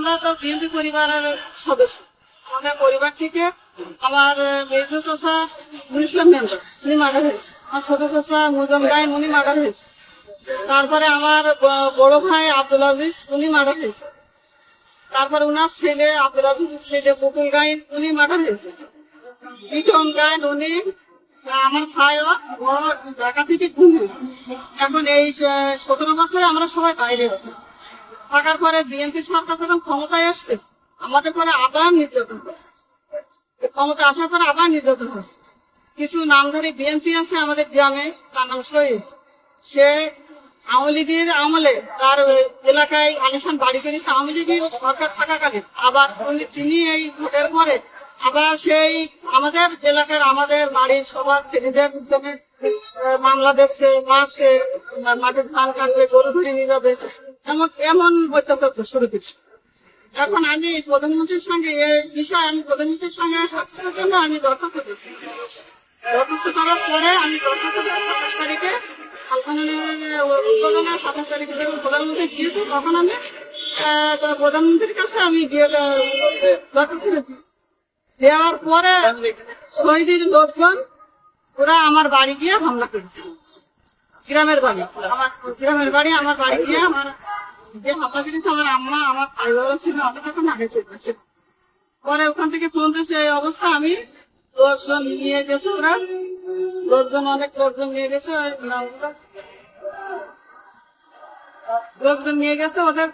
আমরা তো বিএনপি পরিবারের সদস্য। আমাদের পরিবার থেকে আমার মেজো চাচা ইসলাম মেম্বার, উনি মার্ডার হয়েছে। আমার ছোট চাচা মুজম গাইন, উনি মার্ডার হয়েছে। তারপরে আমার বড় ভাই আব্দুল আজিজ, উনি মার্ডার হয়েছে। তারপরে উনার ছেলে আব্দুল আজিজের ছেলে বকুল গাইন, উনি মার্ডার হয়েছে। লিটন গাইন, উনি আমার ভাইও ঢাকা থেকে খুন হয়েছে। এখন এই 17 বছরে আমরা সবাই বাইরে আছি। থাকার পরে বিএনপি সরকার যখন ক্ষমতায় আসছে, আমাদের পরে আবার নির্যাতন করছে। ক্ষমতা আসার পরে আবার নির্যাতন হচ্ছে। কিছু নামধারী বিএনপি আছে আমাদের গ্রামে, তার নাম শহীদ। সে আওয়ামী লীগের আমলে তার এলাকায় আলিশান বাড়ি করেছে আওয়ামী লীগের সরকার থাকাকালীন। আবার তিনি এই ভোটের পরে আবার সেই আমাদের এলাকার আমাদের বাড়ির সবার ছেলেদের জন্য মামলা দিচ্ছে, মারছে, মাঠে ধান কাটবে, গরু ধরে নিয়ে যাবে, এমন অত্যাচার শুরু করছে। এখন আমি প্রধানমন্ত্রীর সঙ্গে এই বিষয়ে প্রধানমন্ত্রীর সঙ্গে সাক্ষাতের জন্য আমি দরখাস্ত করেছি। দরখাস্ত করার পরে আমি দরখাস্ত 27 তারিখে উদ্বোধনের 27 তারিখে যখন প্রধানমন্ত্রী গিয়েছি, তখন আমি প্রধানমন্ত্রীর কাছে আমি গিয়ে দরখাস্ত দিয়েছি। দেওয়ার পরে শহীদের লোকজন ওরা আমার বাড়ি গিয়ে হামলা করেছে। গ্রামের বাড়ি আমার বাড়ি গিয়ে আমার যে হামলা করেছে, আমার আম্মা, আমার ভাই বাবা ছিল, আমি তখন আগে চলতেছে। পরে ওখান থেকে ফোন দিয়েছে এই অবস্থা। আমি লোকজন নিয়ে গেছে, ওরা অনেক লোকজন নিয়ে গেছে, নিয়ে গেছে ওদের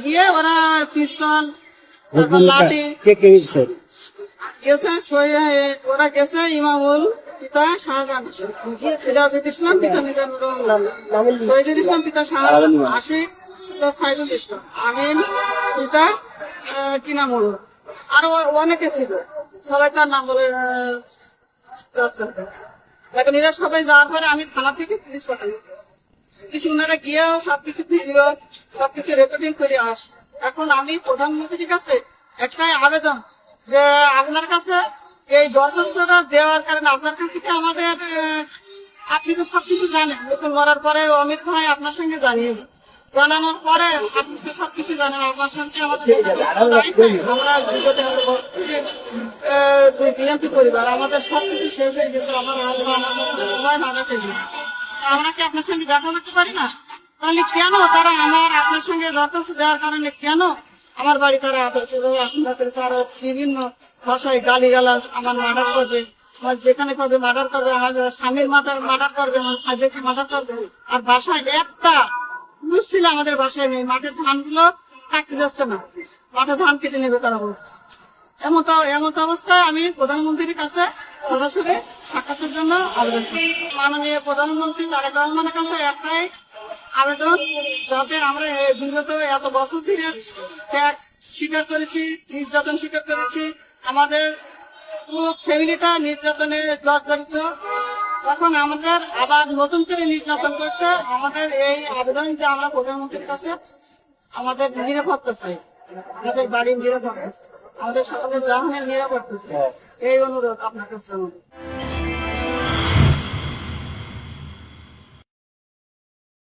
গিয়ে ওরা পিস্তল, তারপর লাঠি গেছে। ওরা গেছে ইমামুল পিতা শাহজাহান, সিরাজুল ইসলাম পিতা মিজানুর রহমান, শহীদুল ইসলাম পিতা শাহজাহান, আশিক পিতা সাইদুল ইসলাম, আমিন পিতা কিনামুল, আরো অনেকে ছিল, সবাই তার নাম বলে। এখন এরা সবাই যাওয়ার পরে আমি থানা থেকে পুলিশ পাঠাই। পুলিশ ওনারা গিয়েও সবকিছু ভিডিও সবকিছু রেকর্ডিং করে আসছে। এখন আমি প্রধানমন্ত্রীর কাছে একটাই আবেদন, যে আপনার কাছে এই দরখাস্তটা দেওয়ার কারণে আপনার কাছে আমাদের, আপনি তো সবকিছু জানেন, নতুন মরার পরে অমিত ভাই আপনার সঙ্গে জানানোর পরে আপনি তো সবকিছু জানেন, আপনার সঙ্গে আমাদের আমরা বিএনপি পরিবার, আমাদের সবকিছু শেষ হয়ে গেছে। আমার সবাই মারা শেষ হয়েছে। আমরা কি আপনার সঙ্গে দেখা করতে পারি না? তাহলে কেন তারা আপনার সঙ্গে দরখাস্ত দেওয়ার কারণে কেন আমার বাড়ি তারা আরো বিভিন্ন ভাষায় গালিগালাজ আমার মার্ডার করবে, আমার যেখানে পাবে মার্ডার করবে, আমার স্বামীর মার্ডার করবে, আমার ভাইদেরকে মার্ডার করবে। আর বাসায় একটা পুরুষ ছিল আমাদের বাসায় নেই, মাঠের ধানগুলো কাটতে যাচ্ছে না, মাঠে ধান কেটে নেবে তারা বলছে। এমত অবস্থায় আমি প্রধানমন্ত্রীর কাছে সরাসরি সাক্ষাতের জন্য আবেদন করি। মাননীয় প্রধানমন্ত্রী তারেক রহমানের কাছে একটাই আবেদন, যাতে আমরা বিগত এত বছর ধরে ত্যাগ স্বীকার করেছি, নির্যাতন স্বীকার করেছি, আমাদের পুরো ফ্যামিলিটা নির্যাতনে জর্জরিত, এখন আমাদের আবার নতুন করে নির্যাতন করছে। আমাদের এই আবেদন যে আমরা প্রধানমন্ত্রীর কাছে আমাদের নিরাপত্তা চাই, আমাদের বাড়ির নিরাপত্তা, আমাদের সকলের জাহানের নিরাপত্তা চাই, এই অনুরোধ আপনার কাছে আমাদের।